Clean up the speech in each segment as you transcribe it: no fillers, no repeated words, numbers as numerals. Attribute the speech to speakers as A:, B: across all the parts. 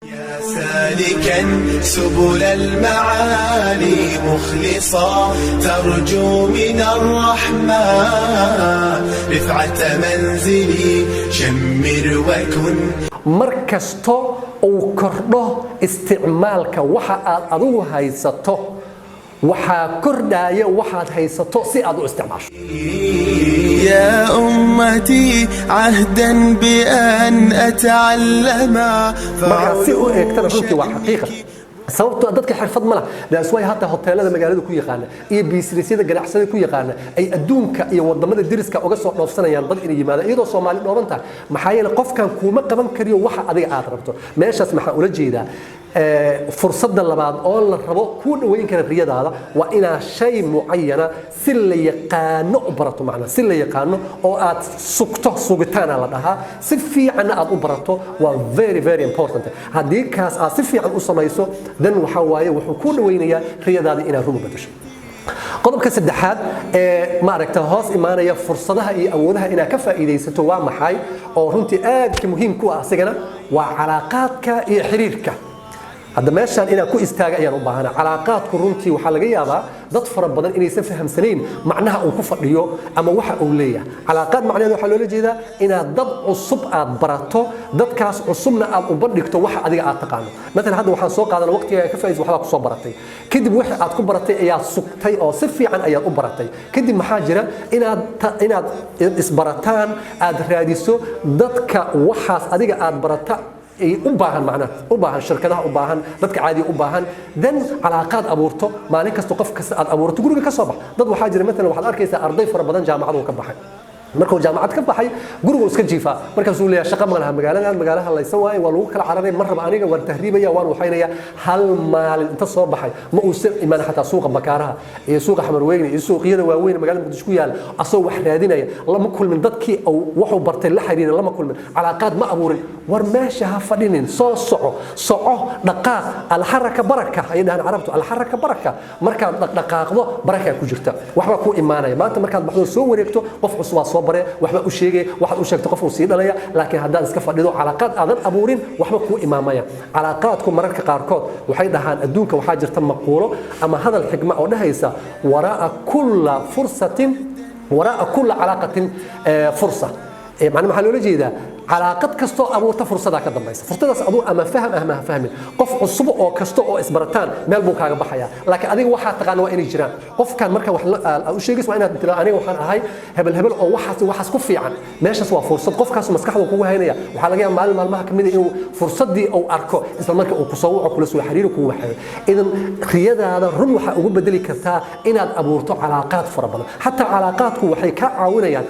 A: يا سالكا سبل المعالي مخلصا ترجو من الرحمن رفعة منزلي شمر وكن
B: markasto uu kordho isticmaalka waxa aad adigu haysato waxa kordhaya waxaad haysato si aad u isticmaasho
A: يا أمتي عهدا بأن أتعلم
B: marka si u eegtana runtii waa xaqiiqo sababtoo dadka xirfad ma laha daasway hata hoteelada magaalada ku yaqaan iyo businessyada ganacsiga ku yaqaan ay adduunka iyo wadamada deriska uga soo dhoofsanayaan dad inay yimaadaan iyadoo Soomaali dhoobanta maxaa yeelay qofkan kuma qaban kariyo waxa adiga aad rabto meeshaas maxaa ula jeedaa fursada labaad oo la rabo ku dhaweyn kara riyadaada waa ina shay muayana si la yaqaano u barato macna si la yaqaano oo aad sugitaan la dhahaa si fiican aad u barato waa very important hadii kaas aad si fiican u samayso dan waxa waaye wuxuu ku dhaweynayaa riyadaada inaad rumo badasho qodobka saddexaad ma aragta hoos imaanaya fursadaha iyo awoodaha inaad ka faa'iideysato waa maxay oo runtii aad muhiim ku ah asagana waa calaaqaadka iyo xiriirka هذا ماشان إنا كو استاجا يعني ربعنا علاقات كرنتي وحلقية هذا ضد فرب بدن إني سفهم سنين معناها أو كفر اليوم أما واحد أولية علاقات معناها إنه حلول جدا إنا ضد عصب براتو ضد كاس عصبنا أو بدك تو واحد أدي أعتقانه مثلا هذا واحد سوق هذا الوقت كفايز وحلا قصب براتي كده واحد أتكون براتي يا سقتي أو صفي عن أي براتي كده محاجرة إنا إسبرتان أدراديسو ضد كواحد أدي أعتبرتا وباهن معنا وباهن شركتها وباهن ضدك عادي وباهن دن علاقات أبورته مالك استوقف أبورته يقولوا كصباح ضد وحاجة مثلا واحد أركيس أرضي فربضان جامعة وكبحي markuu jaamacad ka baxay guriga iska jiifa markaas uu leeyahay shaqo magaalada la isaway waa lagu kala cararay marba aniga war tahriibaya waan waxaynaya hal maalin inta soo baxay ma uu sir iman xataa suuqa bakaaraha iyo suuqa xamarweyn iyo suuqyada waaweyn magaalada Muqdisho ku yaal asoo wax raadinaya lama kulmin dadkii oo wuxuu bartay la xiriir lama kulmin calaaqad ma abuurin war meesha ha fadhinin soo soco dhaqaaq al haraka baraka ay dhahan carabtu al haraka baraka marka dhaqaaqdo baraka ku jirta waxba ku imaanaya maanta markaad baxdo soo wareegto qof cusub soo bare waxba u sheegay waxaad u sheegto qof uu sii dhalaya laakiin haddaan iska fadhido calaaqad aadan abuurin waxba ku imaamaya calaaqaadku mararka qaarkood waxay dhahaan adduunka waxaa jirta maquulo ama hadal xigma oo dhahaysa waraa kulla fursatin waraa kulla calaaqatin fursa macna maxaa loola jeedaa علاقات كستو أبورتا فرصة كذا بيس فرصة أبو أما فهم قف عصبه أو كستو أو إسبرتان مال بوكا بحياة لكن أدي واحد تقانوا إني جيران قف كان مركب أو شيء اسمه أنا ترى أنا وحنا هاي هبل أو واحد كفي عن ماشي سوا فرصة قف كاس مسكحه وقوة هنا وحلاقي مال ما كمية إنه فرصة دي أو أركو إذا مركب أو كسوع أو كل سوى حرير وقوة إذا قيادة هذا الرمح أو بدلي كذا إن أبورتا علاقات فربنا حتى علاقاتكم وحيكا عاونة يعني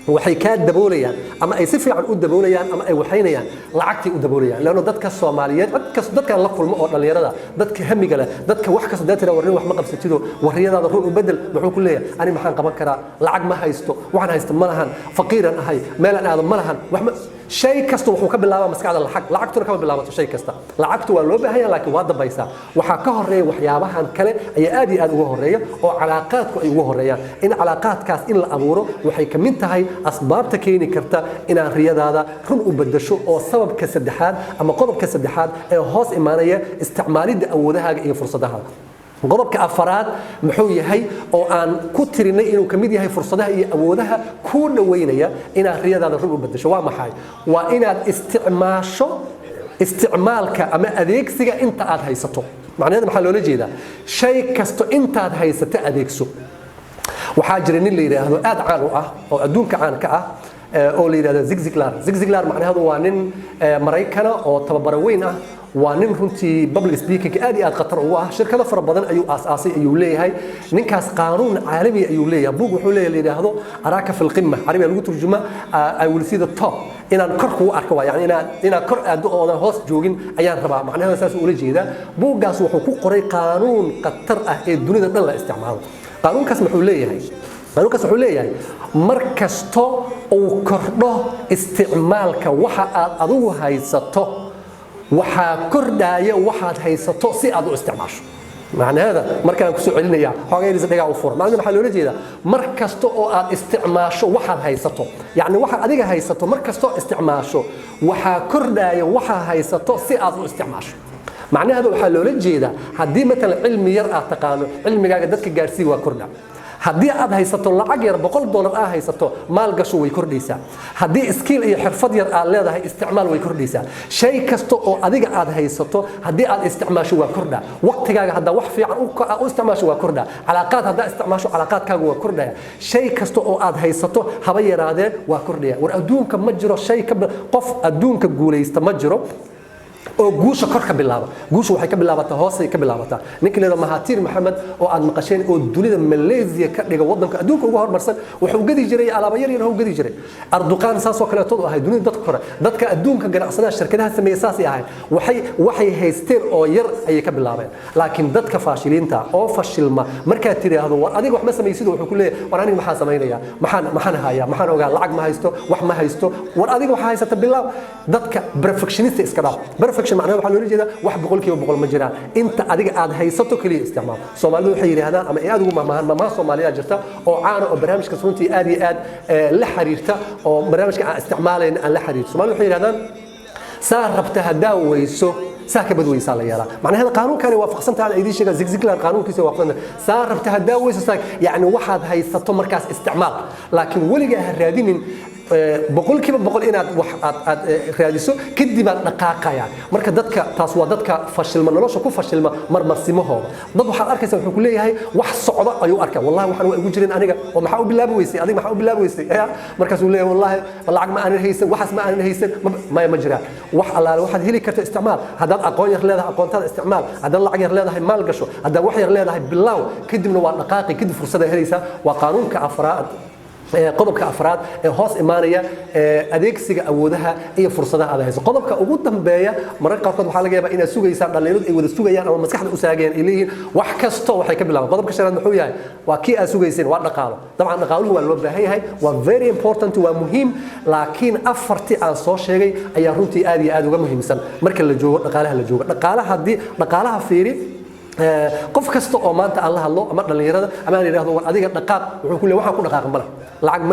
B: waxay ka dabooliyaan ama ay si fiican u dabooliyaan ama ay waxaynayaan lacagtii u dabooliyaan laano dadka Soomaaliyeed dadka la kulmo oo dhalinyarada dadka hamiga leh dadka wax kasta dadka warin wax ma qabsatido wariyadaada run u bedel wuxuu ku leeyahay ani maxaan qaban karaa lacag ma haysto waxaan haysto ma lahan faqiiran ahay meel aan aad ma lahan wax shay kasta wuxuu ka bilaabaa maskaxda lacagtuna ka bilaabato shay kasta lacagtu waa loo baahan yahay laakiin waa dambaysa waxa ka horeeya waxyaabahan kale ayaa aad iyo aad uga horeeya oo calaaqaadku ay uga horeeyaan in calaaqaadkaas in la abuuro waxay ka mid tahay asbaabta keeni karta inaan riyadaada run u bedasho oo sababka saddexaad ama qodobka saddexaad ee hoos imaanaya isticmaalida awoodahaaga iyo fursadaha qodobka afaraad muxuu yahay oo aan ku tirinay inuu kamid yahay fursadaha iyo awoodaha ku dhaweynaya inaad riyadaada run u bedasho waa maxay waa inaad isticmaalka ama adeegsiga inta aad haysato macnaheedu maxaa loola jeedaa shay kasto intaad haysato adeegso waxaa jira nin la yiraahdo aad caan u ah oo adduunka caan ka ah oo la yiraahdo Zig Ziglar macnaheedu waa nin Mareykan oo tababaro weyn ah waa nin runtii public speaking aad iyo aad khatar ugu ah shirkado fara badan ayuu aasaasay ayuu leeyahay ninkaas qaanuun caalami ayuu leeyahay buug wuxuu leeyahay la yiraahdo araka fil qimma carabi lagu turjuma I will see the top inaan kor ku arko waa yani inaan kor aad oo hoos joogin ayaan rabaa macnaheedu saas uu la jeedaa buuggaas wuxuu ku qoray qaanuun khatar ah ee dunida dhan la isticmaalo qaanuunkaas wuxuu leeyahay markasto uu kordho isticmaalka waxa aad adigu haysato waxa kordhaya waxaad haysato si aad u isticmaasho معنى هذا مركان كسو علينا حاجة إذا دقوا فور معنى محل ولا جيدا مركز تو استعماشه واحد هيسته يعني واحد أديك هيسته مركز تو استعماشه وحا كردا وحا هيسته سيئة استعماشه معنى هذا محل ولا جيدا هدي مثلا علم يرأى تقانو علم جادتك جارسي وكردا haddii aad haysato lacag yar $100 ah haysato maal gasho way kordhaysaa haddii skill iyo xirfad yar aad leedahay isticmaal way kordhaysaa shay kasto oo adiga aad haysato haddii aad isticmaasho waa kordha waqtigaaga hadda wax fiican u isticmaasho waa kordha calaaqaad hadda isticmaasho calaaqaadkaaga waa kordhaya shay kasto oo aad haysato haba yaraadee waa kordhaya war adduunka ma jiro shay ka qof adduunka guuleysta ma jiro oo guusha kor ka bilaaba guusha waxay ka bilaabataa hoos ay ka bilaabataa ninkii leeyahay Mahathir Mohamad oo aad maqasheen oo dunida Malaysia ka dhiga wadanka adduunka ugu horumarsan wuxuu gadi jiray alaaba yar yar oo gadi jiray Erdogan saas oo kale todo ahay dunida dadka kore dadka adduunka ganacsatada shirkadaha sameeyay saas yahay waxay haysteen oo yar ay ka bilaabeen laakiin dadka faashiliinta oo fashilma marka tiraahdo war adiga wax ma sameeysid wuxuu ku leeyahay war aniga maxaa sameeynaya maxaan hayaa maxaan ogaa lacag ma haysto wax ma haysto war adiga waxa haysata bilaab dadka perfectionist iska dhaaf معناه waxa loo jeedaa wax boqolkiiba ma jiraan inta adiga aad haysato kaliya isticmaal Soomaalidu waxay yiraahdaan ama aad ugu mahmaan Soomaaliya jirta oo caan oo barnaamijka runtii aad iyo aad la xiriirta oo barnaamijka aan isticmaalayna aan la xiriirto Soomaalidu waxay yiraahdaan saa rabta hadaa weyso ساكب بدوي سال يلا معنى هذا قانون كان وافقسنت على ايدي شيء زقزق قانون كيس وافقنا صار تهداوي ساك يعني واحد هي ستو مركز استعمال لكن ولقى هالرادين بقول كيف بقول إن راديسو كدي بنقاقة يعني مركز دتك تصوى دتك فشل من الله شكو فشل مر مرسمه ضد واحد أركز في كلية هاي واحد صعدة أيو أركز والله واحد وجرين أنا ومحاول بالله بويسي أديك محاول بالله بويسي مركز ولا والله العقد ما أنا هيسن واحد ما أنا هيسن ما مجرى واحد هلي كرت استعمال هذا أقوى يخليها أقوى استعمال هذا العقد يخليها هاي مال قشو هذا واحد يخليها هاي بالله كدي من نقاقي كدي فرصة هريسة وقانون كأفراد qodobka afraad ee hoos imaanaya adeegsiga awoodaha iyo fursadaha aad hayso qodobka ugu dambeeya mararka qaarkood waxa laga yaabaa inaad sugaysaa dhalinyaradu ay wada sugayaan ama maskaxda u saageen ilayhin wax kasto waxay ka bilaabaan qodobka shanaad wuxuu yahay waa kii aad sugayseen waa dhaqaalo dabcan dhaqaaluhu waa loo baahan yahay waa very important waa muhiim laakiin afartii aan soo sheegay ayaa runtii aad iyo aad uga muhiimsan marka la joogo dhaqaalaha haddii dhaqaalaha fiiri qof kasta oo maanta aan la hadlo ama dhalinyarada ama aan yiraahdo war adiga dhaqaaq wuxuu ku leeyahay waxaan ku dhaqaaq ma laha lacag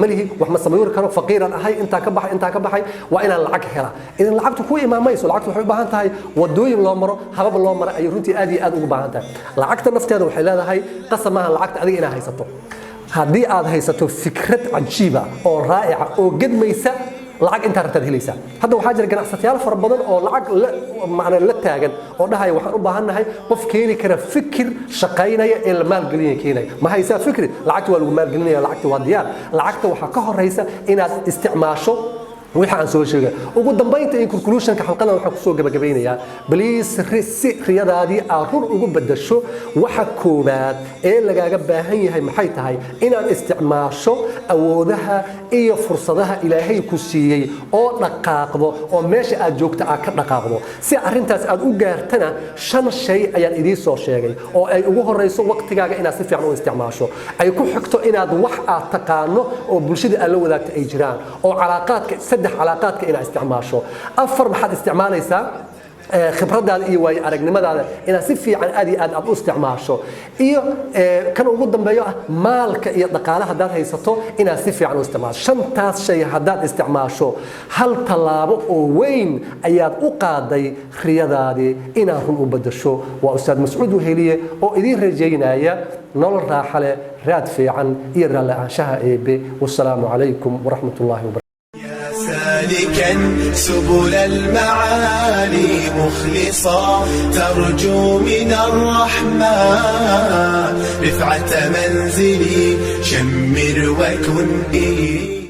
B: malihi wax ma sameeyo karo faqiiran ahay inta ka baxay waa inaan lacag hela idan lacagtu ku imaamayso lacagtu waxay u baahan tahay wadooyin loo maro habab loo maro ay runtii aad iyo aad ugu baahan tahay lacagta nafteeda waxay leedahay qasamaha lacagta adiga inaad haysato haddii aad haysato fikrad cajiiba oo raa'ica oo gedmaysa lacag inta rabtad helaysaa hadda waxa jira ganacsatayaal fara badan oo lacag macna la taagan oo dhahay waxaan u baahanahay qof keeni kara fikir shaqaynaya ee la maal gelinaya keenay ma haysaa fikri lacagta waa lagu maal gelinaya lacagta waa diyaar lacagta waxa ka horeysa inaad isticmaasho waxa aan soo sheegay ugu dambeynta in conclusionka xalqadan waxa ku soo gabagabeynaya please riyadaadii aad run ugu bedasho waxa koobaad ee lagaaga baahan yahay maxay tahay inaad isticmaasho awoodaha iyo fursadaha Ilaahay ku siiyay oo dhaqaaqdo oo meesha aad joogto aad ka dhaqaaqdo si arintaas aad u gaartana shan shay ayaan idin soo sheegay oo ay ugu horeyso waqtigaaga inaad si fiican u isticmaasho ay ku xigto inaad wax aad taqaano oo bulshada aad la wadaagto ay jiraan oo calaaqaadka علاقاتك إلى استعماشه أفر بحد استعماليسا خبرتها iyo way aragnimadaada ina si fiican aad u isticmaasho iyo kan ugu dambeeyo maalka iyo dhaqaalaha hadaad haysato ina si fiican u isticmaasho shantaas shay hadaad isticmaasho hal talaabo oo weyn ayaad u qaaday riyadaadii ina run u bedasho waa ustaad Mas'uud Weheliye oo idin rajaynaya nolol raaxo leh raad fiican iyo raalaanshaha eebe wassalaamu calaykum wa rahmatullaahi wa
A: سالكا سبل المعالي مخلصا ترجو من الرحمن رفعة منزلي شمر وكن به